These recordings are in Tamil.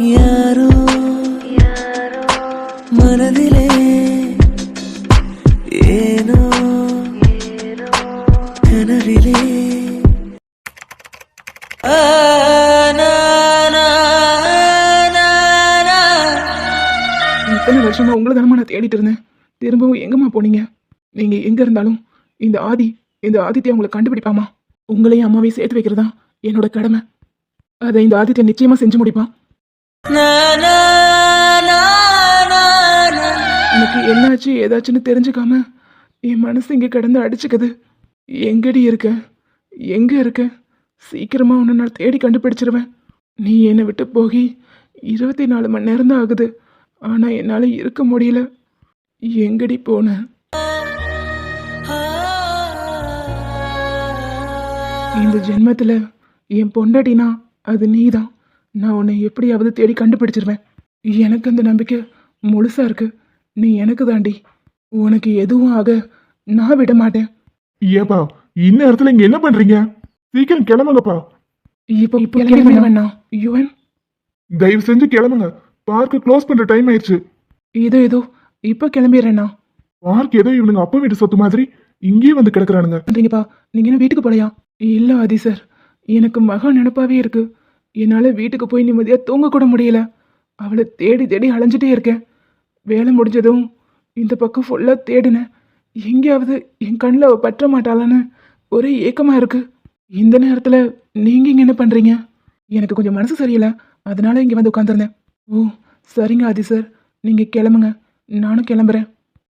யாரோ மனதிலே ஏனோ கனவிலே இத்தனை வருஷமா உங்களை தானமா நான் தேடிட்டு இருந்தேன். திரும்பவும் எங்கம்மா போனீங்க? நீங்க எங்க இருந்தாலும் இந்த ஆதித்யா உங்களை கண்டுபிடிப்பாமா. உங்களையும் அம்மாவையும் சேர்த்து வைக்கிறதா என்னோட கடமை. அதை இந்த ஆதித்யா நிச்சயமா செஞ்சு முடிப்பான். எனக்கு என்னாச்சு ஏதாச்சுன்னு தெரிஞ்சுக்காம என் மனசு இங்க கிடந்து அடிச்சுக்குது. எங்கடி இருக்க, எங்க இருக்க? சீக்கிரமா உன்னை நான் தேடி கண்டுபிடிச்சிருவேன். நீ என்னை விட்டு போகி 24 மணி நேரம் தான் ஆகுது. ஆனா என்னால இருக்க முடியல. எங்கடி போன? இந்த ஜென்மத்துல என் பொண்டாட்டினா அது நீதான். நான் உன்னை எப்படியாவது தேடி கண்டுபிடிச்சிருவேன். எனக்கு அந்த நம்பிக்கை முழுசா இருக்கு. நீ எனக்கு தாண்டி. உனக்கு எதுவும் ஆக நான் விட மாட்டேன். ஏப்பா இந்நேரத்துல இங்க என்ன பண்றீங்க? சீக்கிரம் கிளம்புங்கப்பா. இப்போ கிளம்ப வேணாம் யுவன். தயவு செஞ்சு கிளம்புங்க. பார்க்க க்ளோஸ் பண்ற டைம் ஆயிடுச்சு. ஏதோ இப்போ கிளம்பிடுறேண்ணா. பார்க் ஏதோ இவனுங்க அப்பா வீட்டு சொத்து மாதிரி இங்கேயே வந்து கிடக்குறானுங்க. பண்றீங்கப்பா, நீங்க என்ன வீட்டுக்கு போலையா? இல்ல ஆதி சார், எனக்கு மகா நினைப்பாவே இருக்கு. என்னால வீட்டுக்கு போய் நிம்மதியா தூங்க கூட முடியல. அவளை தேடி தேடி அலைஞ்சிட்டே இருக்கேன். வேலை முடிஞ்சதும் இந்த பக்கம் ஃபுல்லா தேடினேன். எங்கேயாவது என் கண்ணில் அவ பற்ற மாட்டாளான்னு ஒரே ஏக்கமா இருக்கு. இந்த நேரத்துல நீங்க இங்க என்ன பண்றீங்க? எனக்கு கொஞ்சம் மனசு சரியில்லை, அதனால இங்க வந்து உட்காந்துருந்தேன். ஓ சரிங்க ஆதி சார், நீங்க கிளம்புங்க, நானும் கிளம்புறேன்.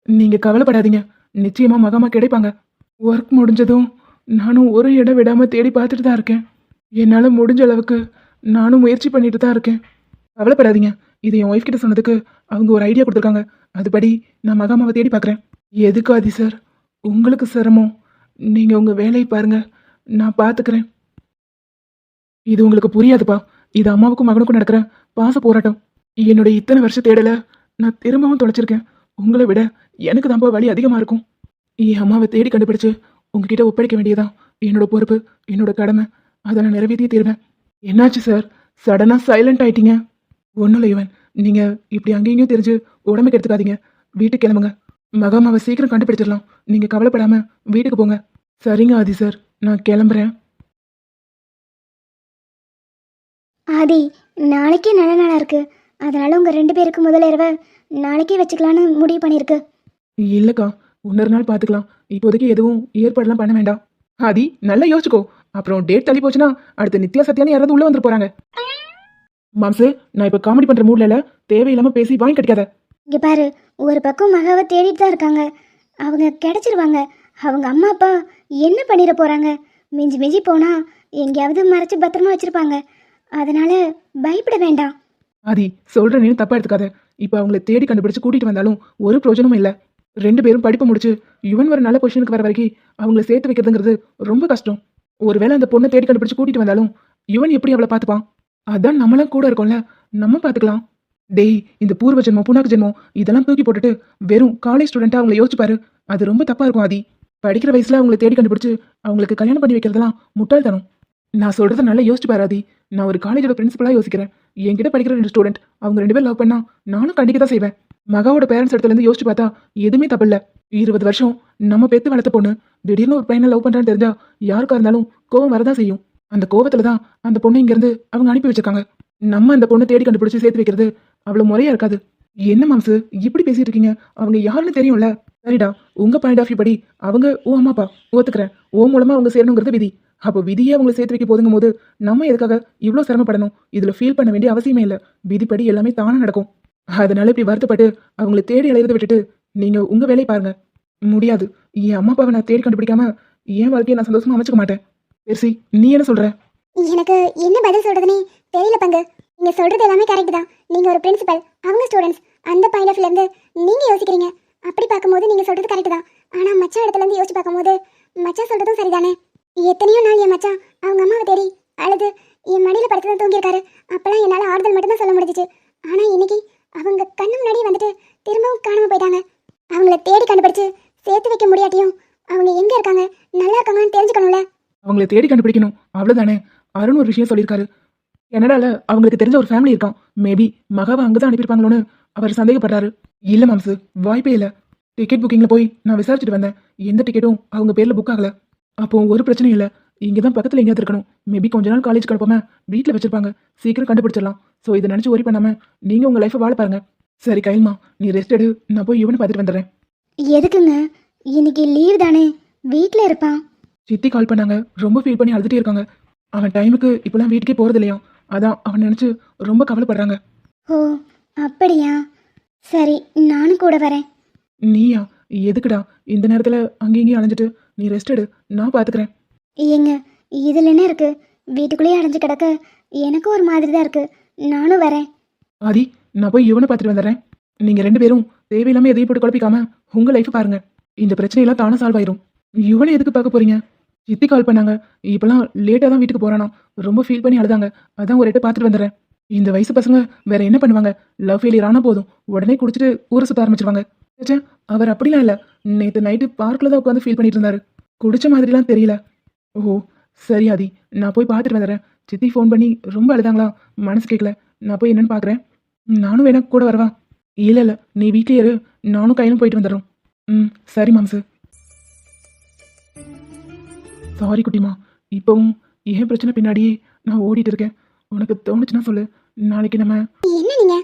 நீங்க கவலைப்படாதீங்க, நிச்சயமா மகமா கிடைப்பாங்க. ஒர்க் முடிஞ்சதும் நானும் ஒரு இடம் விடாம தேடி பார்த்துட்டு தான் இருக்கேன். என்னால முடிஞ்ச அளவுக்கு நானும் முயற்சி பண்ணிட்டு தான் இருக்கேன். கவலைப்படாதீங்க. இது என் ஒய்ஃப் கிட்ட சொன்னதுக்கு அவங்க ஒரு ஐடியா கொடுத்துருக்காங்க. அதுபடி நான் மகாமாவை தேடி பார்க்குறேன். எதுக்கு ஆதி சார் உங்களுக்கு சிரமம்? நீங்க உங்க வேலையை பாருங்க, நான் பார்த்துக்கிறேன். இது உங்களுக்கு புரியாதுப்பா. இது அம்மாவுக்கும் மகனுக்கும் நடக்கிற பாச போராட்டம். என்னுடைய இத்தனை வருஷ தேடல நான் திரும்பவும் தொலைச்சிருக்கேன். உங்களை விட எனக்கு தான்ப்பா வலி அதிகமா இருக்கும். என் அம்மாவை தேடி கண்டுபிடிச்சு உங்ககிட்ட ஒப்படைக்க வேண்டியதான் என்னோட பொறுப்பு, என்னோட கடமை. அதை நான் நிறைவேற்றியே தீருவேன். என்னாச்சு சார், சடனா சைலண்ட் ஆயிட்டீங்க? ஒன்றும் இல்லை இவன், நீங்க இப்படி அங்கேயும் தெரிஞ்சு உடம்புக்கு எடுத்துக்காதீங்க. வீட்டுக்கு கிளம்புங்க. மகாமாவை சீக்கிரம் கண்டுபிடிச்சிடலாம். நீங்க கவலைப்படாம வீட்டுக்கு போங்க. சரிங்க ஆதி சார், நான் கிளம்புறேன். ஆதி, நாளைக்கே நல்ல நாளாக இருக்கு. அதனால உங்கள் 2 பேருக்கு முதல் இரவை நாளைக்கே வச்சுக்கலான்னு முடிவு பண்ணியிருக்கு. இல்லக்கா, இன்னொரு நாள் பார்த்துக்கலாம். இப்போதைக்கு எதுவும் ஏற்பாடுலாம் பண்ண வேண்டாம். ஆதி நல்லா யோசிச்சுக்கோ. அப்புறம் டேட் தள்ளி போச்சுன்னா அடுத்த நித்யா சத்யானு யாராவது உள்ள வந்துட்டு போறாங்க. மாம்சு, நான் இப்போ காமெடி பண்ற மூட்ல இல்ல. தேவையில்லாம பேசி வாங்கி கட்டிக்காத. இங்கே பாரு, ஒரு பக்கம் மகாவை தேடிட்டு தான் இருக்காங்க. அவங்க கிடைச்சிருவாங்க. அவங்க அம்மா அப்பா என்ன பண்ணிட போகிறாங்க? மிஞ்சி மிஞ்சி போனால் எங்கேயாவது மறைச்சு பத்திரமா வச்சுருப்பாங்க. அதனால பயப்பட வேண்டாம். ஆதி சொல்ற நீ தப்பா எடுத்துக்காத. இப்போ அவங்கள தேடி கண்டுபிடிச்சு கூட்டிட்டு வந்தாலும் ஒரு பிரயோஜனமும் இல்லை. 2 பேரும் படிப்பு முடிச்சு யுவன் ஒரு நல்ல பொசிஷனுக்கு வர வரைக்கும் அவங்கள சேர்த்து வைக்கிறதுங்கிறது ரொம்ப கஷ்டம். ஒருவேளை அந்த பொண்ணை தேடி கண்டுபிடிச்சு கூட்டிட்டு வந்தாலும் யுவன் எப்படி அவளை பார்த்துப்பான்? அதான் நம்மளாம் கூட இருக்கோம்ல, நம்ம பார்த்துக்கலாம். டேய், இந்த பூர்வ ஜென்மம் புனாக்கு ஜென்மம் இதெல்லாம் தூக்கி போட்டுட்டு வெறும் காலேஜ் ஸ்டூடெண்ட்டாக அவங்களை யோசிச்சு பாரு. அது ரொம்ப தப்பா இருக்கும் ஆதி. படிக்கிற வயசுல அவங்களை தேடி கண்டுபிடிச்சு அவங்களுக்கு கல்யாணம் பண்ணி வைக்கிறதெல்லாம் முட்டாள்தனம். நான் சொல்றத நல்லா யோசிச்சு பாரு ஆதி. நான் ஒரு காலேஜோட பிரின்சிபலா யோசிக்கிறேன். என்கிட்ட படிக்கிற 2 ஸ்டூடெண்ட் அவங்க 2 பேர் லவ் பண்ணா நானும் கண்டிக்க தான் செய்வேன். மகாவோட பேரண்ட்ஸ் இடத்துல இருந்து யோசிச்சு பார்த்தா எதுவுமே தப்பு இல்ல. 20 வருஷம் நம்ம பெத்து வளர்த்த பொண்ணு திடீர்னு ஒரு பையனை லவ் பண்றான்னு தெரிஞ்சா யாருக்கா இருந்தாலும் கோவம் வரதான் செய்யும். அந்த கோவத்துலதான் அந்த பொண்ணு இங்க இருந்து அவங்க அனுப்பி வச்சிருக்காங்க. நம்ம அந்த பொண்ணை தேடி கண்டுபிடிச்சு சேர்த்து வைக்கிறது அவ்வளவு முறையா இருக்காது. என்ன மாம்சு இப்படி பேசிட்டு இருக்கீங்க? அவங்க யாருன்னு தெரியும்ல. சரிடா, உங்க பாயிண்ட் ஆஃப் வியூ படி அவங்க ஓ அம்மாப்பா ஒத்துக்கிறேன். ஓ மூலமா அவங்க சேரணுங்கிறது விதி. அப்போ விதியே அவங்களை சேர்த்து வைக்க போதுங்கும் போது நம்ம எதுக்காக இவ்வளோ சிரமப்படணும்? இதுல ஃபீல் பண்ண வேண்டிய அவசியமே இல்லை. விதிப்படி எல்லாமே தானே நடக்கும். அதனால இப்படி வருத்தப்பட்டு அவங்களை தேடி அலையறதை விட்டுட்டு நீங்க உங்க வேலையை பாருங்க. முடியாது, என் அம்மா அப்பாவை நான் தேடி கண்டுபிடிக்காம என் வாழ்க்கையை நான் சந்தோஷமா அமைச்சுக்க மாட்டேன். பெருசி, நீ என்ன சொல்ற? எனக்கு என்ன பதில் சொல்றதுனே தெரியல பங்கு. நீங்க சொல்றது எல்லாமே கரெக்ட் தான். நீங்க ஒரு பிரின்சிபல், அவங்க ஸ்டூடெண்ட்ஸ். அந்த பாயிண்ட் ஆஃப் இருந்து நீங்க யோசிக்கிறீங்க. அப்படி பார்க்கும்போது நீங்க சொல்றது கரெக்ட் தான். ஆனா மச்சான் இடத்துல இருந்து யோசிச்சு பார்க்கும்போது மச்சான் சொல்றதும் சரிதானே. எத்தனையோ நாள் என் மச்சான் அவங்க அம்மாவை தேடி அழுது என் மடியில படுத்துதான் தூங்கியிருக்காரு. அப்பெல்லாம் என்னால ஆறுதல் மட்டும்தான் சொல்ல முடிஞ்சிச்சு. ஆனா இன்னைக்கு அவங்க கண்ணு முன்னாடி வந்துட்டு திரும்பவும் காணாம போயிட்டாங்க. அவங்கள தேடி கண்டுபிடிச்சு சேர்த்து வைக்க முடியாட்டியும் அவங்க எங்க இருக்காங்க, நல்லா இருக்காங்கன்னு தெரிஞ்சுக்கணும்ல. அவங்கள தேடி கண்டுபிடிக்கணும், அவ்வளவுதானே. அருண் ஒரு விஷயம் சொல்லியிருக்காரு. கனடால அவங்களுக்கு தெரிஞ்ச ஒரு ஃபேமிலி இருக்கான். மேபி மகாவை அங்கதான் அனுப்பியிருப்பாங்களோன்னு அவர் சந்தேகப்படுறாரு. இல்ல மாம்சு, வாய்ப்பே இல்ல. டிக்கெட் புக்கிங்ல போய் நான் விசாரிச்சுட்டு வந்தேன். எந்த டிக்கெட்டும் அவங்க பேர்ல புக் ஆகல. அப்போ ஒரு பிரச்சனையும் இல்ல. இங்கதான் பக்கத்துல எங்கேயாவது இருக்கணும். மேபி கொஞ்ச நாள் காலேஜ் கிளப்பாம வீட்டுல வச்சிருப்பாங்க. சீக்கிரம் கண்டுபிடிச்சிடலாம். ஸோ இதை நினைச்சு ஒரி பண்ணாம நீங்க உங்க லைஃபை வாழ பாருங்க. சரி கைல்மா, நீ ரெஸ்ட் எடு. நான் போய் இவனை பார்த்துட்டு வந்துடுறேன். எதுக்குங்க? இன்னைக்கு லீவ் தானே, வீட்டில் இருப்பான். சித்தி கால் பண்ணாங்க. ரொம்ப ஃபீல் பண்ணி அழுதுட்டே இருக்காங்க. அவன் டைமுக்கு இப்பெல்லாம் வீட்டுக்கே போறது இல்லையா. அதான் அவன் நினைச்சு ரொம்ப கவலைப்படுறாங்க. ஓ அப்படியா? சரி, நானும் கூட வரேன். நீயா? எதுக்குடா இந்த நேரத்துல அங்கேயும் இங்கேயும் அலைஞ்சிட்டு? நீ ரெஸ்ட் எடு, நான் பாத்துக்கிறேன். ஏங்க, இதில் என்ன இருக்கு? வீட்டுக்குள்ளேயே அடைஞ்சு கிடக்க எனக்கு ஒரு மாதிரி தான் இருக்கு. நானும் வரேன். ஆதி, நான் போய் இவனை பார்த்துட்டு வந்துடுறேன். நீங்க 2 பேரும் தேவையில்லாம எதையும் போட்டு குழப்பிக்காம உங்க லைஃப் பாருங்க. இந்த பிரச்சனையெல்லாம் தானே சால்வ் ஆயிரும். இவனை எதுக்கு பார்க்க போறீங்க? சித்தி கால் பண்ணாங்க. இப்பெல்லாம் லேட்டா தான் வீட்டுக்கு போறானா. ரொம்ப ஃபீல் பண்ணி அழுதாங்க. அதான் ஒரு எட்டு பார்த்துட்டு வந்துடுறேன். இந்த வயசு பசங்க வேற என்ன பண்ணுவாங்க? லவ் ஃபெயிலியர் ஆனா போதும் உடனே குடிச்சிட்டு ஊரை சுத்த ஆரம்பிச்சிருவாங்க. ச்சே, அவர் அப்படிலாம் இல்ல. நேற்று நைட்டு பார்க்கில் தான் உட்காந்து ஃபீல் பண்ணிட்டு இருந்தாரு. குடிச்ச மாதிரிலாம் தெரியல. ஓ சரி ஆதி, நான் போய் பார்த்துட்டு வந்துடுறேன். சித்தி ஃபோன் பண்ணி ரொம்ப அழுதாங்களா, மனசு கேட்கல. நான் போய் என்னன்னு பார்க்குறேன். நானும் வேணா கூட வரவா? இல்லை இல்லை, நீ வீட்டிலே இரு. நானும் கையிலும் போயிட்டு வந்துடுறோம். சரி மாம்சு. சாரி குட்டிமா, இப்போவும் ஏன் பிரச்சனை பின்னாடியே நான் ஓடிட்டு இருக்கேன். உனக்கு தோணுச்சுன்னா சொல்லு. நாளைக்கு நம்ம என்ன நீங்க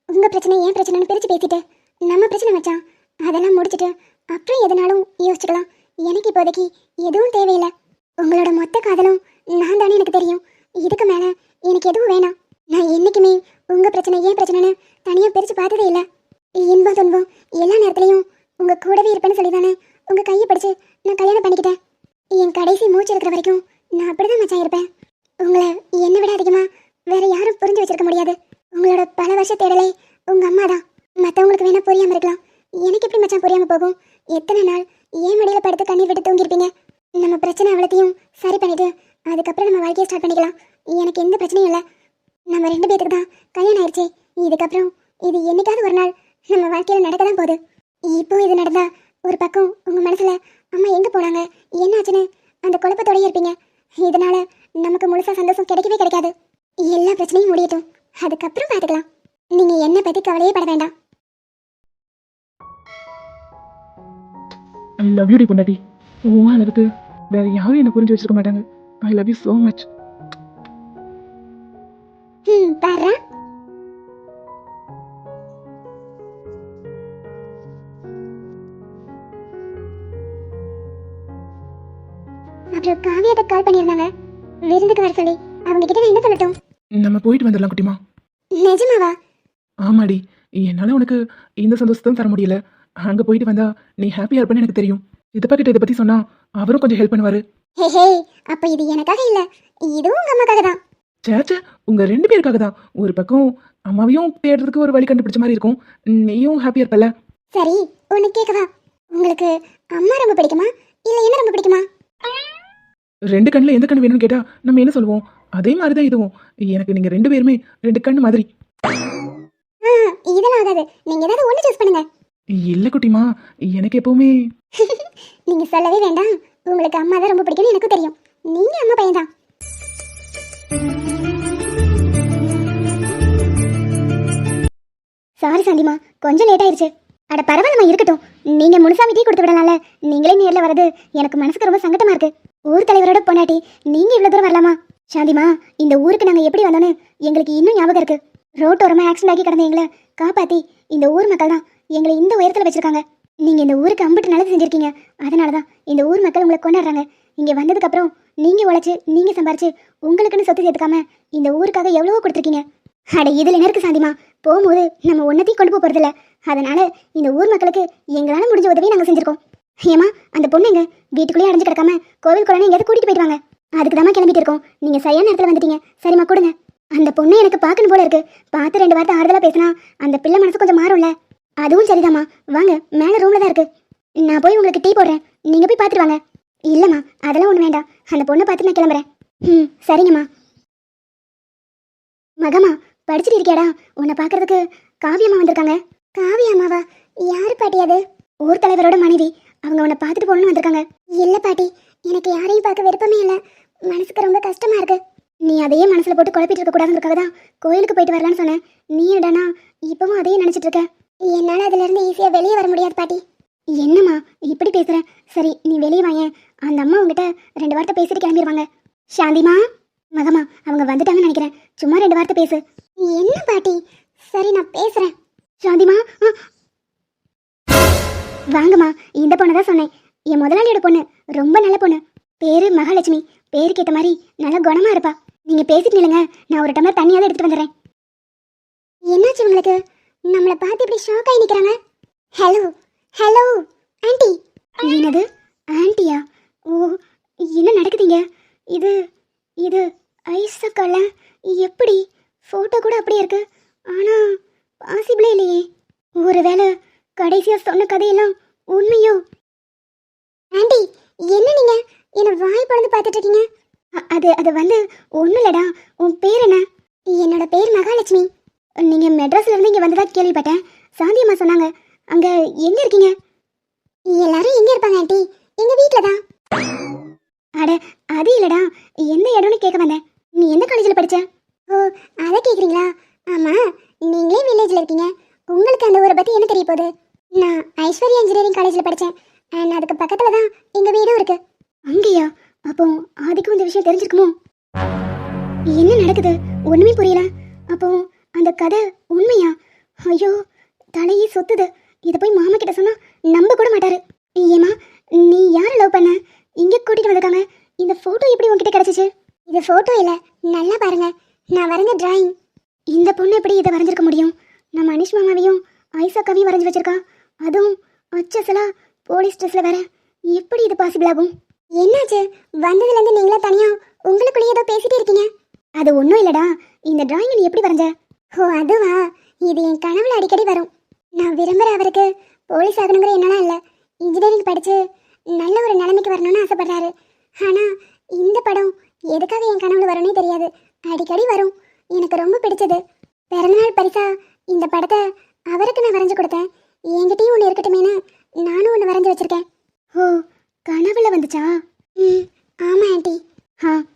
உங்க பிரச்சனை ஏன் பிரச்சனைன்னு பிரிச்சு பேசிட்டு நம்ம பிரச்சனை வச்சான் அதெல்லாம் முடிச்சிட்டு அப்புறம் எதனாலும் யோசிச்சுக்கலாம். எனக்கு இப்போதைக்கு எதுவும் தேவையில்லை. உங்களோட மொத்த காதலும் நான் தானே எனக்கு தெரியும். இதுக்கு மேல எனக்கு எதுவும் வேணாம். நான் என்னைக்குமே உங்க பிரச்சனை ஏன் பிரச்சனைன்னு தனியா பிரிச்சு பார்த்ததே இல்லை. இன்பம் துன்பம் எல்லா நேரத்துலையும் உங்க கூடவே இருப்பேன்னு சொல்லி தானே உங்க கையை பிடிச்சு நான் கல்யாணம் பண்ணிக்கிட்டேன். என் கடைசி மூச்சு இருக்கிற வரைக்கும் நான் அப்படிதான் மச்சான் இருப்பேன். உங்களை என்னை விட அதிகமா வேற யாரும் புரிஞ்சு வச்சிருக்க முடியாது. உங்களோட பல வருஷ தேடலை உங்க அம்மா தான். மற்றவங்களுக்கு வேணா புரியாம இருக்கலாம், எனக்கு எப்படி மச்சான் புரியாம போகும்? எத்தனை நாள் ஏன் மடியில படுத்து கண்ணீர் விட்டு தூங்கியிருப்பீங்க. நம்ம பிரச்சனை அவ்வளோத்தையும் சரி பண்ணிட்டு அதுக்கப்புறம் நம்ம வாழ்க்கையை ஸ்டார்ட் பண்ணிக்கலாம். எனக்கு எந்த பிரச்சனையும் இல்லை. நம்ம 2 பேருக்கு தான் கல்யாணம் ஆயிடுச்சு. இதுக்கப்புறம் இது என்னைக்காவது ஒரு நாள் நம்ம வாழ்க்கையில நடக்க தான் போகுது. இப்போ இது நடந்தா ஒரு பக்கம் உங்க மனசுல அம்மா எங்க போனாங்க என்ன ஆச்சுன்னு அந்த குழப்பத்தோடயே இருப்பீங்க. இதனால நமக்கு முழுசா சந்தோஷம் கிடைக்கவே கிடைக்காது. எல்லா பிரச்சனையும் முடியட்டும், அதுக்கப்புறம் பார்த்துக்கலாம். நீங்க என்ன பத்தி கவலையே பட வேண்டாம். ஐ லவ் யூ டி பொண்டாட்டி. உன் அளவுக்கு வேற யாரும் என்ன புரிஞ்சு வச்சிருக்க மாட்டாங்க. I love you so much. பாரு, அப்புறம் காவியாட்ட கால் பண்ணியிருந்தாங்க விருந்துக்கு வர சொல்லி. அவங்க கிட்ட நான் என்ன சொல்லட்டும்? நம்ம போயிட்டு வந்துடலாம் குட்டிமா. நிஜமாவா? ஆமாடி, என்னால உனக்கு இந்த சந்தோஷத்தையும் தர முடியல. அங்க போயிட்டு வந்தா நீ ஹாப்பியா இருப்பேன்னு எனக்கு தெரியும். சித்தப்பா கிட்ட இதை பத்தி சொன்னா அவரும் கொஞ்சம் ஹெல்ப் பண்ணுவாரு. ஹே ஹே, அப்ப இது எனக்காக இல்ல, இதுவும் உங்க அம்மாக்காக தான். சேச்சே, உங்க 2 பேருக்காக தான். ஒரு பக்கம் அம்மாவையும் தேடுறதுக்கு ஒரு வழி கண்டுபிடிச்ச மாதிரி இருக்கும். நீயும் ஹாப்பியா இருப்பல. சரி, உனக்கு கேட்கவா? உங்களுக்கு அம்மா ரொம்ப பிடிக்குமா இல்ல என்ன ரொம்ப பிடிக்குமா? 2 கண்ணுல எந்த கண்ணு வேணும்னு கேட்டா நம்ம என்ன சொல்லுவோம்? அதே மாதிரிதான் இதுவும். எனக்கு நீங்க 2 பேருமே 2 கண்ணு மாதிரி. இதெல்லாம் ஆகாது. நீங்க ஏதாவது ஒண்ணு சூஸ் பண்ணுங்க. இல்ல குட்டிமா, எனக்கு எப்பவுமே நீங்க சொல்லவே வேண்டாம். உங்களுக்கு அம்மா தான் ரொம்ப பிடிக்கும்னு எனக்கு தெரியும். நீங்க அம்மா பையன் தான். சாரி சாந்திமா, கொஞ்சம் லேட் ஆயிருச்சு. அட பரவாயில்லமா, இருக்கட்டும். நீங்க முனுசாமி டீ கொடுத்து விடலாம்ல. நீங்களே நேர்ல வரது எனக்கு மனசுக்கு ரொம்ப சங்கடமா இருக்கு. ஊர் தலைவரோட பொண்டாட்டி நீங்க இவ்வளவு தூரம் வரலாமா? சாந்திமா, இந்த ஊருக்கு நாங்க எப்படி வந்தோன்னு எங்களுக்கு இன்னும் ஞாபகம் இருக்கு. ரோட்டோரமா ஆக்சிடென்ட் ஆகி கிடந்த எங்களை காப்பாத்தி இந்த ஊர் மக்கள் தான் எங்களை இந்த உயரத்துல வச்சிருக்காங்க. நீங்க இந்த ஊருக்கு அம்பிட்டு நல்லது செஞ்சிருக்கீங்க. அதனாலதான் இந்த ஊர் மக்கள் உங்களை கொண்டாடுறாங்க. இங்க வந்ததுக்கு அப்புறம் நீங்க உழைச்சு நீங்க சம்பாரிச்சு உங்களுக்குன்னு சொத்து சேர்த்துக்காம இந்த ஊருக்காக எவ்வளவோ கொடுத்துருக்கீங்க. அட இதுல என்ன இருக்கு சாந்திமா? போகும்போது நம்ம ஒன்னத்தையும் கொண்டு போறது இல்ல. அதனால இந்த ஊர் மக்களுக்கு எங்களால முடிஞ்ச உதவியை நாங்க செஞ்சிருக்கோம். ஏமா, அந்த பொண்ணு எங்க வீட்டுக்குள்ளேயே அடைஞ்சு கிடக்காம கோவில் குழந்தை எங்கேயாவது கூட்டிட்டு போயிட்டு வாங்க. அதுக்கு தான் கிளம்பிட்டு இருக்கோம். நீங்க சரியான நேரத்துல வந்துட்டீங்க. சரிம்மா, கொடுங்க. அந்த பொண்ணு எனக்கு பார்க்கணும் போல இருக்கு. பார்த்து 2 வார்த்தை ஆறுதலா பேசினா அந்த பிள்ளை மனசு கொஞ்சம் மாறும்ல. அதுவும் சரிதாம்மா, வாங்க, மேல ரூம்ல தான் இருக்கு. நான் போய் உங்களுக்கு டீ போடுறேன், நீங்க போய் பார்த்துட்டு வாங்க. இல்லம்மா, அதெல்லாம் ஒண்ணு வேண்டாம். அந்த பொண்ணை பார்த்து நான் கிளம்புறேன். சரிங்கம்மா. மகமா, படிச்சுட்டு இருக்கியாடா? உன்னை பார்க்கறதுக்கு காவியம்மா வந்திருக்காங்க. காவியம்மாவா? யாரு பாட்டி அது? ஊர் தலைவரோட மனைவி. அவங்க உன்னை பார்த்துட்டு போகணும்னு வந்திருக்காங்க. இல்ல பாட்டி, எனக்கு யாரையும் பார்க்க விருப்பமே இல்லை. மனசுக்கு ரொம்ப கஷ்டமா இருக்கு. நீ அதையே மனசுல போட்டு குழப்பிட்டு இருக்க கூடாதுன்றதுக்காக தான் கோயிலுக்கு போயிட்டு வரலான்னு சொன்னேன். நீ என்னடானா இப்பவும் அதையே நினைச்சிட்டு இருக்க. என்னால அதுல இருந்து ஈஸியா வெளியே வர முடியாது பாட்டி. என்னம்மா இப்படி பேசுற? சரி நீ வெளியே வாயேன், அந்த அம்மா உங்ககிட்ட 2 வார்த்தை பேசிட்டு கிளம்பிடுவாங்க. சாந்திமா, மகமா அவங்க வந்துட்டாங்கன்னு நினைக்கிறேன், சும்மா 2 வார்த்தை பேசு. என்ன பாட்டி? சரி நான் பேசுறேன். சாந்திமா வாங்கம்மா, இந்த பொண்ணை தான் சொன்னேன், என் முதலாளியோட பொண்ணு, ரொம்ப நல்ல பொண்ணு, பேரு மகாலட்சுமி, பேருக்கு ஏற்ற மாதிரி நல்ல குணமா இருப்பா. நீங்க பேசிட்டு நில்லுங்க, நான் ஒரு டம்ளர் தண்ணியாவது எடுத்துட்டு வந்துடுறேன். என்னாச்சு உங்களுக்கு? நம்மளை பார்த்து இப்படி ஷாக் ஆகி நிற்கிறாங்க. Hello hello aunty. என்னது ஆண்டியா? ஓ, என்ன நடக்குதுங்க? இது இது ஐசக்கல்ல எப்படி? ஃபோட்டோ கூட அப்படியே இருக்கு, ஆனால் பாசிபிளே இல்லையே. ஒருவேளை கடைசியாக சொன்ன கதையெல்லாம் உண்மையோ? ஆண்டி என்ன நீங்க என்ன வாய் பழந்து பார்த்துட்டு இருக்கீங்க? அது வந்து ஒன்றும் இல்லடா. உன் பேர் என்ன? என்னோட பேர் மகாலட்சுமி. நீங்கள் மெட்ராஸ்ல இருந்து இங்கே வந்ததா கேள்விப்பட்டேன். சாந்தியம்மா சொன்னாங்க. அங்கே எங்கே இருக்கீங்க? எல்லாரும் எங்கே இருப்பாங்க ஆண்டி? எங்கள் வீட்டில் தான். அட அது இல்லடா, எந்த இடம்னு கேட்க வந்தேன். நீ எந்த காலேஜில் படித்த? ஓ அதை கேட்குறீங்களா? ஆமாம், நீங்களே வில்லேஜில் இருக்கீங்க, உங்களுக்கு அந்த ஊரை பற்றி என்ன தெரிய போகுது? நான் ஐஸ்வர்யா இன்ஜினியரிங் காலேஜில் படித்தேன். அண்ட் அதுக்கு பக்கத்தில் தான் எங்கள் வீடும் இருக்குது. அங்கேயா? அப்போ ஆதிக்கும் இந்த விஷயம் தெரிஞ்சிருக்குமோ? என்ன நடக்குது? ஒன்றுமே புரியல. அப்போ அந்த கதை உண்மையா? ஐயோ தலையே சொத்துது. இதை போய் மாமா கிட்ட சொன்னா நம்ப கூட மாட்டாரு. ஏமா நீ யாரை லவ் பண்ண? இங்கே கூட்டிகிட்டு வந்திருக்காங்க. இந்த ஃபோட்டோ எப்படி உங்ககிட்ட கிடச்சிச்சு? இது ஃபோட்டோ இல்லை, நல்லா பாருங்க, நான் வரைஞ்ச டிராயிங். இந்த பொண்ணு எப்படி இதை வரைஞ்சிருக்க முடியும்? நம்ம அனிஷ் மாமாவையும் ஐசாக்காவையும் வரைஞ்சி வச்சிருக்கா, அதுவும் அச்சசலா போலீஸ் ட்ரெஸ்ஸில் வேற. எப்படி இது பாசிபிள் ஆகும்? என்னாச்சு? வந்ததுலேருந்து நீங்களே தனியாக உங்களுக்குள்ளேயே ஏதோ பேசிட்டே இருக்கீங்க. அது ஒன்றும் இல்லைடா, இந்த டிராயிங் நீ எப்படி வரைஞ்ச? ஓ அதுவா, இது என் கனவுல அடிக்கடி வரும். நான் விரும்புகிற அவருக்கு போலீஸ் ஆகணுங்கிற என்னலாம் இல்லை, இன்ஜினியரிங் படித்து நல்ல ஒரு நிலைமைக்கு வரணும்னு ஆசைப்படுறாரு. ஆனால் இந்த படம் எதுக்காக என் கனவுல வரும்னே தெரியாது, அடிக்கடி வரும். எனக்கு ரொம்ப பிடிச்சது. பிறந்தநாள் பரிசா இந்த படத்தை அவருக்கு நான் வரைஞ்சி கொடுத்தேன். என்கிட்டயும் ஒன்று இருக்கட்டுமேனு நானும் ஒன்று வரைஞ்சி வச்சிருக்கேன். ஓ கனவுல வந்துச்சா? ம் ஆமாம் ஆண்டி.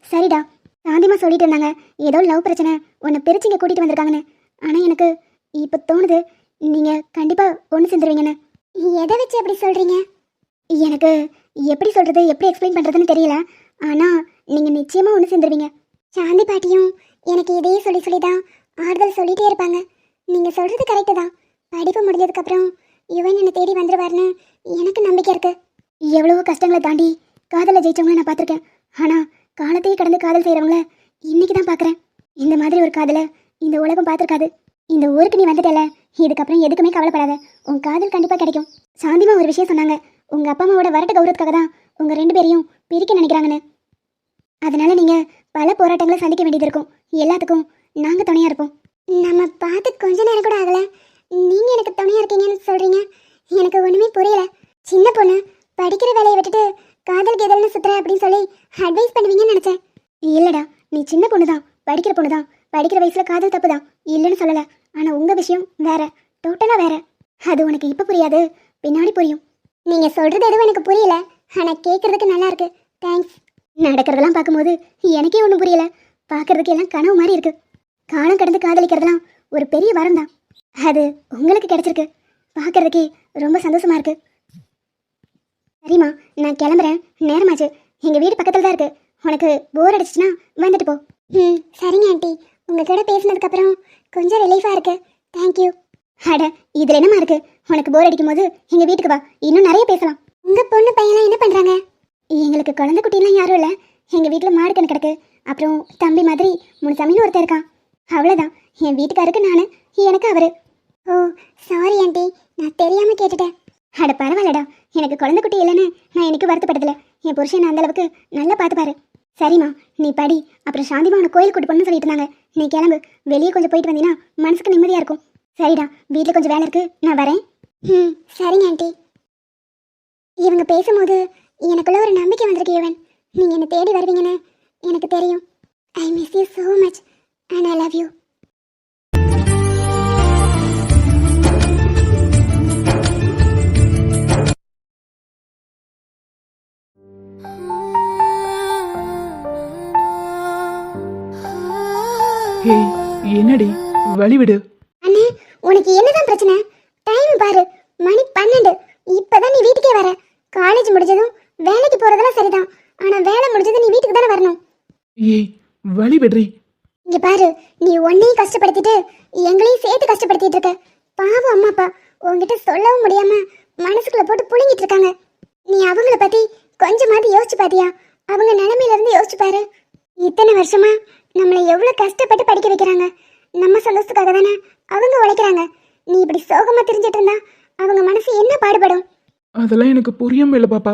சரிடா, சாந்திமா சொல்லிட்டு இருந்தாங்க ஏதோ லவ் பிரச்சனை உன்னை பிரிச்சு இங்கே கூட்டிகிட்டு வந்திருக்காங்கன்னு. ஆனால் எனக்கு இப்போ தோணுது நீங்கள் கண்டிப்பாக ஒன்று சேர்ந்துருவீங்கன்னு. எதை வச்சு அப்படி சொல்கிறீங்க? எனக்கு எப்படி சொல்கிறது, எப்படி எக்ஸ்பிளைன் பண்ணுறதுன்னு தெரியல. ஆனால் நீங்கள் நிச்சயமாக ஒன்று சேர்ந்துருவீங்க. சாந்தி பாட்டியும் எனக்கு இதே சொல்லி சொல்லி தான் ஆறுதல் சொல்லிகிட்டே இருப்பாங்க. நீங்கள் சொல்கிறது கரெக்டு தான். படிப்பு முடிஞ்சதுக்கப்புறம் யுவன் என்னை தேடி வந்துடுவார்னு எனக்கு நம்பிக்கை இருக்குது. எவ்வளவோ கஷ்டங்களை தாண்டி காதலை ஜெயிச்சவங்கள நான் பார்த்துருக்கேன். ஆனால் காலத்தையே கடந்து காதல் செய்கிறவங்கள இன்னைக்கு தான் பார்க்குறேன். இந்த மாதிரி ஒரு காதலை இந்த உலகம் பார்த்துருக்காது. இந்த ஊருக்கு நீ வந்துட்டல, இதுக்கப்புறம் எதுக்குமே கவலைப்படாத, உன் காதல் கண்டிப்பாக கிடைக்கும். சாந்திமா ஒரு விஷயம் சொன்னாங்க, உங்கள் அப்பா அம்மாவோட வரட்டு கௌரவத்துக்காக தான் உங்கள் 2 பேரையும் பிரிக்க நினைக்கிறாங்கன்னு. அதனால நீங்கள் பல போராட்டங்களை சந்திக்க வேண்டியது இருக்கும். எல்லாத்துக்கும் நாங்கள் துணையாக இருப்போம். நம்ம பார்த்து கொஞ்ச நேரம் கூட ஆகலை, நீங்கள் எனக்கு துணையாக இருக்கீங்கன்னு சொல்கிறீங்க. எனக்கு ஒன்றுமே புரியலை. சின்ன பொண்ணு படிக்கிற வேலையை விட்டுட்டு காதல் கெதல்னு சுத்துற அப்படின்னு சொல்லி அட்வைஸ் பண்ணுவீங்கன்னு நினச்சேன். இல்லைடா, நீ சின்ன பொண்ணு தான், படிக்கிற பொண்ணு தான், படிக்கிற வயசில் காதல் தப்பு தான், இல்லைன்னு சொல்லலை. ஆனால் உங்கள் விஷயம் வேற, டோட்டலாக வேற. அது உனக்கு இப்போ புரியாது, பின்னாடி புரியும். நீங்கள் சொல்கிறது எதுவும் எனக்கு புரியல, ஆனால் கேட்குறதுக்கு நல்லா இருக்கு. தேங்க்ஸ். நடக்கிறதெல்லாம் பார்க்கும்போது எனக்கே ஒன்றும் புரியல. பார்க்குறதுக்கு எல்லாம் கனவு மாதிரி இருக்கு. காலம் கடந்து காதலிக்கிறதுலாம் ஒரு பெரிய வரம் தான். அது உங்களுக்கு கிடைச்சிருக்கு. பார்க்குறதுக்கே ரொம்ப சந்தோஷமா இருக்கு. சரிம்மா, நான் கிளம்புறேன், நேரமாச்சு. எங்கள் வீடு பக்கத்தில் தான் இருக்குது. உனக்கு போர் அடிச்சிச்சுன்னா வந்துட்டு போ. ம் சரிங்க ஆண்டி, உங்கள் கூட பேசினதுக்கப்புறம் கொஞ்சம் ரிலீஃபாக இருக்கு. தேங்க்யூ. அட இதில் என்னம்மா இருக்குது? உனக்கு போர் அடிக்கும் போது எங்கள் வீட்டுக்கு வா, இன்னும் நிறைய பேசலாம். உங்கள் பொண்ணு பையன்லாம் என்ன பண்ணுறாங்க? எங்களுக்கு குழந்தை குட்டிலாம் யாரும் இல்லை. எங்கள் வீட்டில் மாடு கணக்கு கிடக்கு. அப்புறம் தம்பி மாதிரி முனுசாமின்னு ஒருத்தர் இருக்கான். அவ்வளோதான். என் வீட்டுக்காருக்கு நான், எனக்கு அவர். ஓ சாரி ஆண்டி, நான் தெரியாமல் கேட்டுட்டேன். அட பரவாயில்லடா, எனக்கு குழந்தை குட்டி இல்லைன்னு நான் எனக்கு வருத்தப்பட்டதில்ல. என் புருஷன் அந்த அளவுக்கு நல்லா பார்த்துப்பாரு. சரிம்மா நீ படி. அப்புறம் சாந்திமா உனக்கு கோயில் கூட்டு போகணும்னு சொல்லிட்டு இருந்தாங்க. நீ கிளம்பு, வெளியே கொஞ்சம் போயிட்டு வந்தீங்கன்னா மனசுக்கு நிம்மதியாக இருக்கும். சரிடா, வீட்டில் கொஞ்சம் வேலை இருக்குது, நான் வரேன். ம் சரிங்க ஆண்டி. இவங்க பேசும்போது எனக்குள்ள ஒரு நம்பிக்கை வந்திருக்கு யுவன். நீங்கள் என்னை தேடி வருவீங்கன்னு எனக்கு தெரியும். I miss you so much and I love you. ஏய் என்னடி வழிவிடு. அண்ணே உனக்கு என்னதான் பிரச்சனை? டைம் பாரு, மணி 12. இப்பதான் நீ வீட்டுக்கே வர. காலேஜ் முடிஞ்சதும் வேலைக்கு போறதெல்லாம் சரிதான், ஆனா வேலை முடிஞ்சதும் நீ வீட்டுக்கு தானே வரணும். ஏய் வழிவிடுறி. இங்க பாரு, நீ உன்னையும் கஷ்டப்படுத்திட்டு எங்களையும் சேர்த்து கஷ்டப்படுத்திட்டு இருக்க. பாவம் அம்மா அப்பா உன்கிட்ட சொல்லவும் முடியாம மனசுக்குள்ள போட்டு புழுங்கிட்டு இருக்காங்க. நீ அவங்கள பத்தி கொஞ்சமாவது யோசிச்சு பாத்தியா? அவங்க நிலைமையில இருந்து யோசிச்சு பாரு. இத்தனை வருஷமா நம்மளை எவ்வளவு கஷ்டப்பட்டு படிக்க வைக்கிறாங்க. நம்ம சந்தோஷத்துக்காக தானே அவங்க உழைக்கிறாங்க. நீ இப்படி சோகமா தெரிஞ்சிட்டு இருந்தா அவங்க மனசு என்ன பாடுபடும்? அதெல்லாம் எனக்கு புரியாம இல்லை பாப்பா.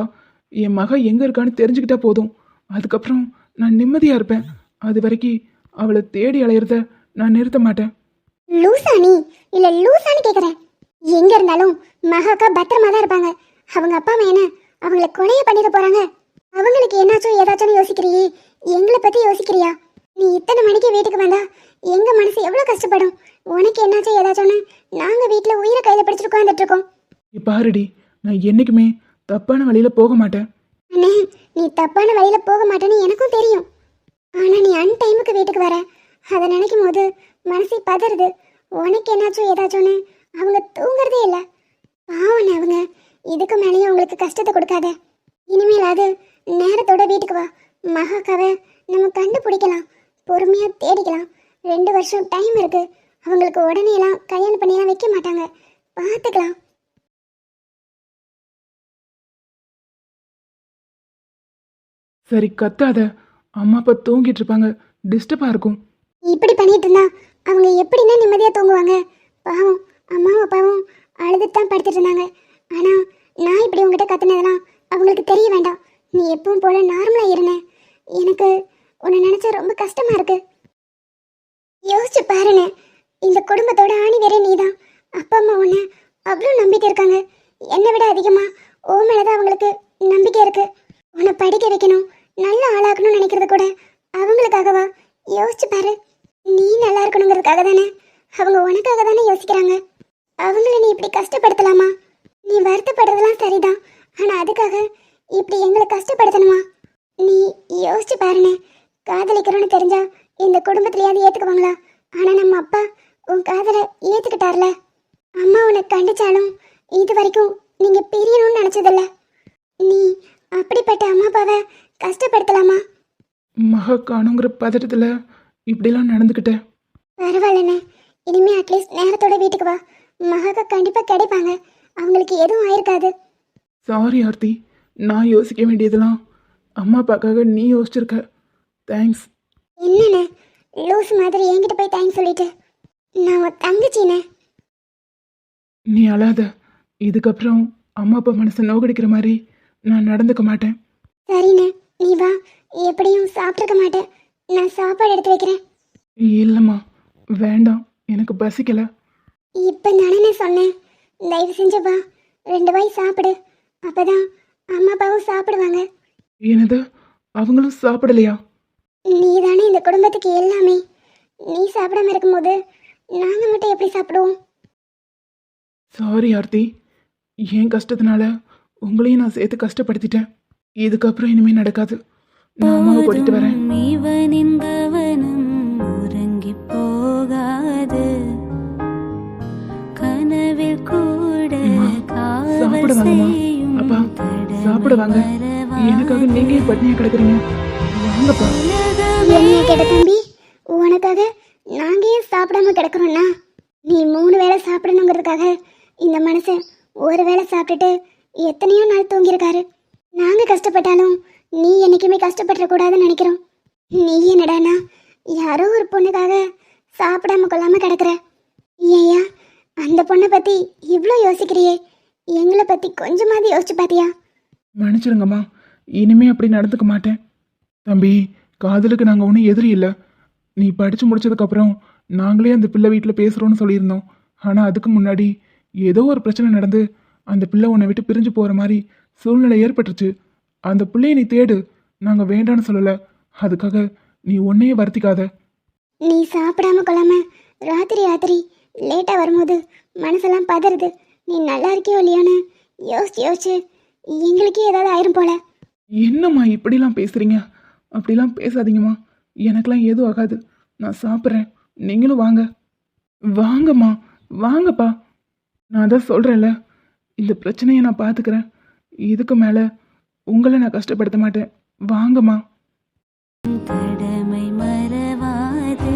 என் மக எங்க இருக்கான்னு தெரிஞ்சுக்கிட்டா போதும், அதுக்கப்புறம் நான் நிம்மதியா இருப்பேன். அது வரைக்கும் அவளை தேடி அலையிறத நான் நிறுத்த மாட்டேன். லூசா நீ? இல்ல லூசான்னு கேக்குறேன். எங்க இருந்தாலும் மகாக்கா பத்திரமா தான் இருப்பாங்க. அவங்க அப்பா அம்மா என்ன அவங்கள கொலைய பண்ணிட போறாங்க? அவங்களுக்கு என்னாச்சும் ஏதாச்சும் யோசிக்கிறியே, எங்களை பத்தி யோசிக்கிறியா? நீ இத்தனை மணிக்கு வீட்டுக்கு வந்தா எங்க மனசு எவ்வளவு கஷ்டப்படும். உனக்கு என்னாச்சும் ஏதாச்சும்னு நாங்க வீட்டுல உயிரை கையில பிடிச்சிட்டு உட்காந்துட்டு இருக்கோம். பாருடி, நான் என்னைக்குமே தப்பான வழியில போக மாட்டேன். அண்ணே நீ தப்பான வழியில போக மாட்டேன்னு எனக்கும் தெரியும். ஆனா நீ அன் டைமுக்கு வீட்டுக்கு வர, அதை நினைக்கும் போது மனசை பதறுது. உனக்கு என்னாச்சும் ஏதாச்சும்னு அவங்க தூங்குறதே இல்லை. பாவம் அவங்க. இதுக்கு மேலேயும் அவங்களுக்கு கஷ்டத்தை கொடுக்காத. இனிமேலாவது நேரத்தோட வீட்டுக்கு வா. மகாக்காவை நம்ம கண்டுபிடிக்கலாம், பொறுமையா தேடிக்கலாம். 2 வருஷம் டைம் இருக்கு. அவங்களுக்கு உடனே எல்லாம் கல்யாணம் பண்ணிலாம் வைக்க மாட்டாங்க, பார்த்துக்கலாம். சரி கத்தாத, அம்மா அப்பா தூங்கிட்டு இருப்பாங்க, டிஸ்டர்பா இருக்கும். இப்படி பண்ணிட்டு இருந்தா அவங்க எப்படின்னா நிம்மதியா தூங்குவாங்க? பாவம் அம்மாவும் அப்பாவும் அழுதுட்டு தான் படுத்துட்டு இருந்தாங்க. ஆனா நான் இப்படி உங்ககிட்ட கத்துனதெல்லாம் அவங்களுக்கு தெரிய வேண்டாம். நீ எப்பவும் போல நார்மலா இருந்தேன். எனக்கு உன்னை நினைச்சா ரொம்ப கஷ்டமா இருக்கு. யோசிச்சு பாருன்னு, இந்த குடும்பத்தோட ஆணி வேற நீதான். அப்பா அம்மா உன்னை அவ்வளோ நம்பிட்டு இருக்காங்க. என்னை விட அதிகமா ஓ மேலதான் அவங்களுக்கு நம்பிக்கை இருக்கு. உன்னை படிக்க வைக்கணும், நல்ல ஆளாக்கணும்னு நினைக்கிறது கூட அவங்களுக்காகவா? யோசிச்சு பாரு. நீ நல்லா இருக்கணுங்கிறதுக்காக தானே, அவங்க உனக்காக தானே யோசிக்கிறாங்க. அவங்கள நீ இப்படி கஷ்டப்படுத்தலாமா? நீ வருத்தப்படுறதெல்லாம் சரிதான், ஆனா அதுக்காக இப்படி எங்களை கஷ்டப்படுத்தணுமா? நீ யோசிச்சு பாருன்னு. காதலிக்கிறோன்னு தெரிஞ்சா இந்த குடும்பத்திலேயாவது ஏத்துக்குவாங்களா? ஆனா நம்ம அப்பா உன் காதலை ஏத்துக்கிட்டார்ல. அம்மா உன்னை கண்டிச்சாலும் இது வரைக்கும் நீங்க பிரியணும்னு நினைச்சதில்ல. நீ அப்படிப்பட்ட அம்மா அப்பாவை கஷ்டப்படுத்தலாமா? மக காணுங்கிற பதட்டத்துல இப்படிலாம் நடந்துக்கிட்டேன். பரவாயில்லண்ணே, இனிமே அட்லீஸ்ட் நேரத்தோட வீட்டுக்கு வா. மகாக்கா கண்டிப்பா கிடைப்பாங்க. அவங்களுக்கு எதுவும் ஆயிருக்காது. சாரி ஆர்த்தி, நான் யோசிக்க வேண்டியதெல்லாம் அம்மா அப்பாக்காக நீ யோசிச்சிருக்க. தேங்க்ஸ். என்னண்ணே லூஸ் மாதிரி என்கிட்ட போய் தேங்க்ஸ் சொல்லிட்டு? நான் உன் தங்கச்சிண்ணே. நீ அழாத. இதுக்கப்புறம் அம்மா அப்பா மனசை நோகடிக்கிற மாதிரி நான் நடந்துக்க மாட்டேன். சரிண்ணே நீ வா. எப்படியும் சாப்பிட்ருக்க மாட்டேன், நான் சாப்பாடு எடுத்து வைக்கிறேன். இல்லைம்மா வேண்டாம், எனக்கு பசிக்கல. இப்போ நானே சொன்னேன், தயவு செஞ்சு வா, 2 வாய் சாப்பிடு. அப்பதான் அம்மா அப்பாவும் சாப்பிடுவாங்க. என்னது, அவங்களும் சாப்பிடலையா? நீ தானே இந்த குடும்பத்துக்கு எல்லாமே. நீ சாப்பிடாம இருக்கும்போது நாங்கள் மட்டும் எப்படி சாப்பிடுவோம்? சாரி ஆர்த்தி, என் கஷ்டத்தினால உங்களையும் நான் சேர்த்து கஷ்டப்படுத்திட்டேன். இதுக்கப்புறம் இனிமே நடக்காது. நான் அம்மாவை கூட்டிட்டு வரேன். இவனின் கவனம் உறங்கி போகாது, கனவில் கூட சாப்பிடுவாங்கம்மா. அப்பா சாப்பிடுவாங்க. எனக்காக நீங்க பட்னியா கிடக்குறீங்க. வாங்கப்பா. என்னைய கேட்ட தம்பி, உனக்காக நாங்க ஏன் சாப்பிடாம கிடக்குறோம்னா, நீ 3 வேளை சாப்பிடணுங்கிறதுக்காக இந்த மனுஷன் ஒரு வேளை சாப்பிட்டுட்டு எத்தனையோ நாள் தூங்கியிருக்காரு. நாங்க கஷ்டப்பட்டாலும் நீ என்னைக்குமே கஷ்டப்பட கூடாதுன்னு நினைக்கிறோம். நீ என்னடானா யாரோ ஒரு பொண்ணுக்காக சாப்பிடாம கொள்ளாம கிடக்குற. ஏயா அந்த பொண்ணை பத்தி இவ்வளோ யோசிக்கிறியே, எங்களை பத்தி கொஞ்சமாவது யோசிச்சு பாத்தியா? மன்னிச்சிருங்கம்மா, இனிமே அப்படி நடந்துக்க மாட்டேன். தம்பி, காதலுக்கு நாங்கள் ஒன்றும் எதிரி இல்லை. நீ படித்து முடிச்சதுக்கப்புறம் நாங்களே அந்த பிள்ளை வீட்டில் பேசுகிறோன்னு சொல்லியிருந்தோம். ஆனால் அதுக்கு முன்னாடி ஏதோ ஒரு பிரச்சனை நடந்து அந்த பிள்ளை உன்னை விட்டு பிரிஞ்சு போகிற மாதிரி சூழ்நிலை ஏற்பட்டுருச்சு. அந்த பிள்ளையை நீ தேடு, நாங்கள் வேண்டான்னு சொல்லலை. அதுக்காக நீ ஒன்னையே வருத்திக்காத. நீ சாப்பிடாம கொள்ளாம ராத்திரி லேட்டாக வரும்போது மனசெல்லாம் பதறுது. நீ நல்லா இருக்கியோ இல்லையான்னு யோசிச்சு எங்களுக்கே ஏதாவது ஆயிரும் போல. என்னம்மா இப்படிலாம் பேசுகிறீங்க? அப்படிலாம் பேசாதீங்கம்மா, எனக்கெல்லாம் எதுவும் ஆகாது. நான் சாப்பிட்றேன், நீங்களும் வாங்க. வாங்கம்மா, வாங்கப்பா. நான் தான் சொல்கிறேன்ல, இந்த பிரச்சனையை நான் பார்த்துக்கிறேன். இதுக்கு மேலே உங்களை நான் கஷ்டப்படுத்த மாட்டேன். வாங்கம்மா. கடமை மறவாது.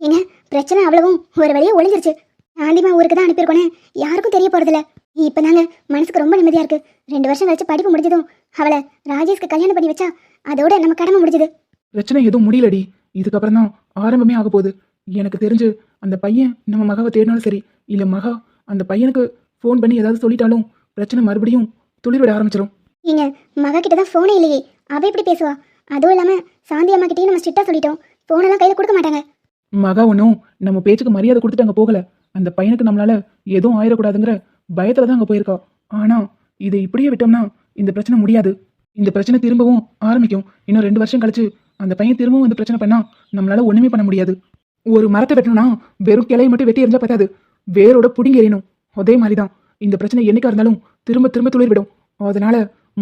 ஏங்க பிரச்சனை அவ்வளவும் ஒரு வழியே ஒளிஞ்சிருச்சு. ஆந்திமா ஊருக்கு தான் அனுப்பியிருக்கோனே, யாருக்கும் தெரிய போறதில்ல. இப்போ நாங்க மனசுக்கு ரொம்ப நிம்மதியா இருக்கு. 2 வருஷம் கழிச்சு படிப்பு முடிஞ்சதும் அவளை ராஜேஷ்க்கு கல்யாணம் பண்ணி வச்சா அதோட நம்ம கடமை முடிஞ்சது. பிரச்சனை எதுவும் முடியலடி. இதுக்கப்புறம் தான் ஆரம்பமே ஆக போகுது. எனக்கு தெரிஞ்சு அந்த பையன் நம்ம மகாவை தேடினாலும் சரி, இல்லை மகா அந்த பையனுக்கு ஃபோன் பண்ணி ஏதாவது சொல்லிட்டாலும் பிரச்சனை மறுபடியும் துளிர்விட ஆரம்பிச்சிடும். ஏங்க மகா கிட்ட தான் ஃபோனே இல்லையே, அவ எப்படி பேசுவா? அதுவும் இல்லாம சாந்தி அம்மா கிட்டேயும் நம்ம ஸ்ட்ரிக்டா சொல்லிட்டோம், ஃபோனெல்லாம் கையில கொடுக்க மாட்டாங்க. மகா ஒன்றும் நம்ம பேச்சுக்கு மரியாதை கொடுத்துட்டு அங்கே போகல. அந்த பையனுக்கு நம்மளால எதுவும் ஆயிடக்கூடாதுங்கிற பயத்துல தான் அங்கே போயிருக்கா. ஆனா இதை இப்படியே விட்டோம்னா இந்த பிரச்சனை முடியாது. இந்த பிரச்சனை திரும்பவும் ஆரம்பிக்கும். இன்னும் 2 வருஷம் கழிச்சு அந்த பையன் திரும்பவும் இந்த பிரச்சனை பண்ணா நம்மளால ஒண்ணுமே பண்ண முடியாது. ஒரு மரத்தை வெட்டணும்னா வெறும் கிளையை மட்டும் வெட்டி எரிஞ்சா பத்தாது, வேரோட புடுங்கி எறியணும். அதே மாதிரிதான் இந்த பிரச்சனை என்னைக்கா இருந்தாலும் திரும்ப திரும்ப துளிர் விடும். அதனால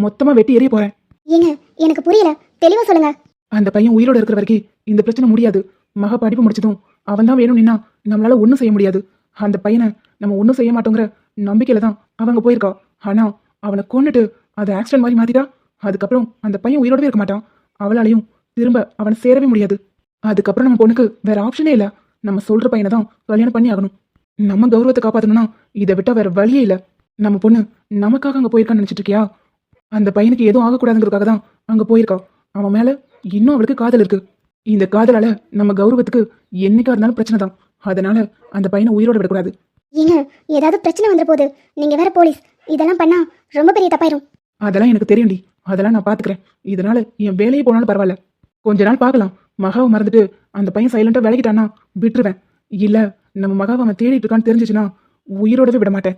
மொத்தமா வெட்டி எறிய போறேன். ஏங்க எனக்கு புரியல, தெளிவா சொல்லுங்க. அந்த பையன் உயிரோட இருக்கிற வரைக்கும் இந்த பிரச்சனை முடியாது. மகா படிப்பு முடிச்சதும் அவன் தான் வேணும் நின்னா நம்மளால ஒன்றும் செய்ய முடியாது. அந்த பையனை நம்ம ஒன்றும் செய்ய மாட்டோங்கிற நம்பிக்கையில தான் அவங்க போயிருக்கா. ஆனா அவனை கொண்டுட்டு அதை ஆக்சிடென்ட் மாதிரி மாத்திட்டா அதுக்கப்புறம் அந்த பையன் உயிரோடவே இருக்க மாட்டான். அவளாலையும் திரும்ப அவனை சேரவே முடியாது. அதுக்கப்புறம் நம்ம பொண்ணுக்கு வேற ஆப்ஷனே இல்லை. நம்ம சொல்ற பையனை தான் கல்யாணம் பண்ணி ஆகணும். நம்ம கௌரவத்தை காப்பாற்றணும்னா இதை விட்டா வேற வழியே இல்லை. நம்ம பொண்ணு நமக்காக அங்கே போயிருக்கான்னு நினைச்சிட்டு இருக்கியா? அந்த பையனுக்கு எதுவும் ஆகக்கூடாதுங்கிறதுக்காக தான் அங்கே போயிருக்கா. அவன் மேல இன்னும் அவளுக்கு காதல் இருக்கு. இந்த காதலால நம்ம கௌரவத்துக்கு என்னைக்கா இருந்தாலும் பிரச்சனை தான். அதனால அந்த பையனை உயிரோட விடக்கூடாது. ஏங்க ஏதாவது பிரச்சனை வந்துற போது நீங்க வேற போலீஸ், இதெல்லாம் பண்ணா ரொம்ப பெரிய தப்பாயிரும். அதெல்லாம் எனக்கு தெரியும்டி, அதெல்லாம் நான் பாத்துக்கிறேன். இதனால என் வேலையே போனாலும் பரவாயில்ல. கொஞ்ச நாள் பார்க்கலாம். மகாவை மறந்துட்டு அந்த பையன் சைலண்டா விலகிட்டான்னா விட்டுருவேன். இல்ல நம்ம மகாவை அவன் தேடிட்டு இருக்கான்னு தெரிஞ்சிச்சுன்னா உயிரோடவே விட மாட்டேன்.